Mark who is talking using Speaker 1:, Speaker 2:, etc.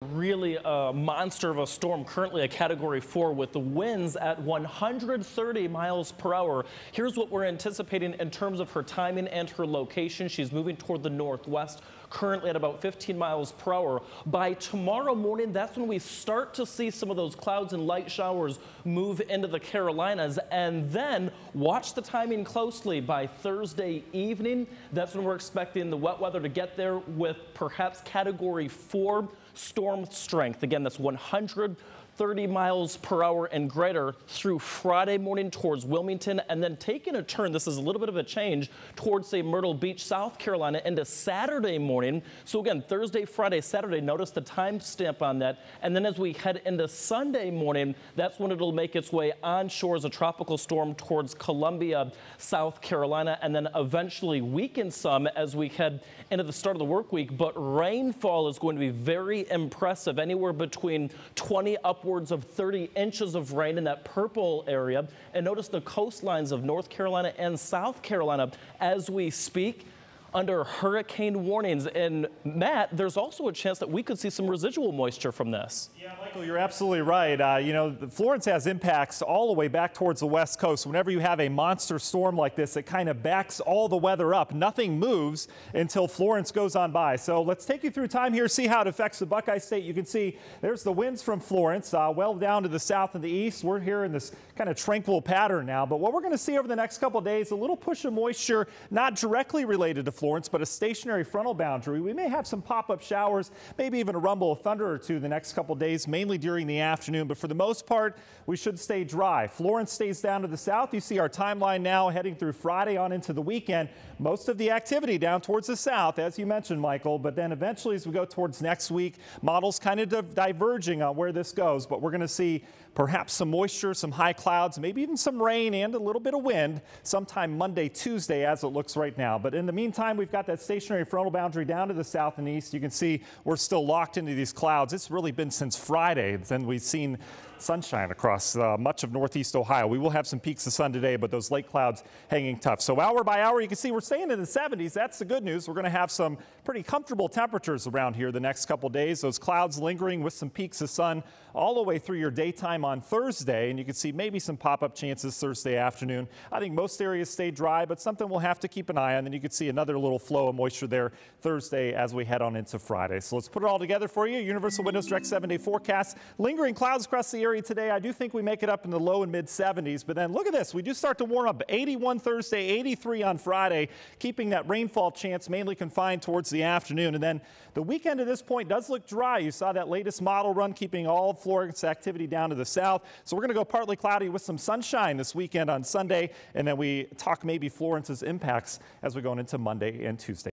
Speaker 1: Really a monster of a storm, currently a Category 4 with the winds at 130 miles per hour. Here's what we're anticipating in terms of her timing and her location. She's moving toward the northwest, currently at about 15 miles per hour. By tomorrow morning, that's when we start to see some of those clouds and light showers move into the Carolinas. And then watch the timing closely. By Thursday evening, that's when we're expecting the wet weather to get there with perhaps Category 4 storm strength. Again, that's 130 miles per hour and greater through Friday morning towards Wilmington, and then taking a turn, this is a little bit of a change, towards, say, Myrtle Beach, South Carolina into Saturday morning. So again, Thursday, Friday, Saturday, notice the timestamp on that. And then as we head into Sunday morning, that's when it'll make its way onshore as a tropical storm towards Columbia, South Carolina, and then eventually weaken some as we head into the start of the work week. But rainfall is going to be very impressive, anywhere between 20 upwards of 30 inches of rain in that purple area. And notice the coastlines of North Carolina and South Carolina as we speak under hurricane warnings. And Matt, there's also a chance that we could see some residual moisture from this.
Speaker 2: Yeah, Michael, you're absolutely right. You know, Florence has impacts all the way back towards the west coast. Whenever you have a monster storm like this, it kind of backs all the weather up. Nothing moves until Florence goes on by. So let's take you through time here, see how it affects the Buckeye State. You can see there's the winds from Florence, well down to the south and the east. We're here in this kind of tranquil pattern now. But what we're going to see over the next couple of days, a little push of moisture, not directly related to Florence, but a stationary frontal boundary. We may have some pop-up showers, maybe even a rumble of thunder or two the next couple of days, mainly during the afternoon. But for the most part, we should stay dry. Florence stays down to the south. You see our timeline now heading through Friday on into the weekend. Most of the activity down towards the south, as you mentioned, Michael. But then eventually, as we go towards next week, models kind of diverging on where this goes. But we're going to see perhaps some moisture, some high clouds, maybe even some rain and a little bit of wind sometime Monday, Tuesday, as it looks right now. But in the meantime, we've got that stationary frontal boundary down to the south and east. You can see we're still locked into these clouds. It's really been since Friday. Then we've seen sunshine across much of northeast Ohio. We will have some peaks of sun today, but those lake clouds hanging tough. So hour by hour, you can see we're staying in the 70s. That's the good news. We're going to have some pretty comfortable temperatures around here the next couple days. Those clouds lingering with some peaks of sun all the way through your daytime on Thursday. And you can see maybe some pop-up chances Thursday afternoon. I think most areas stay dry, but something we'll have to keep an eye on. Then you can see another little flow of moisture there Thursday as we head on into Friday. So let's put it all together for you. Universal Windows Direct 7-day forecast. Lingering clouds across the area today. I do think we make it up in the low and mid 70s, but then look at this. We do start to warm up. 81 Thursday, 83 on Friday, keeping that rainfall chance mainly confined towards the afternoon. And then the weekend at this point does look dry. You saw that latest model run keeping all of Florence activity down to the south. So we're going to go partly cloudy with some sunshine this weekend on Sunday, and then we talk maybe Florence's impacts as we go into Monday and Tuesday.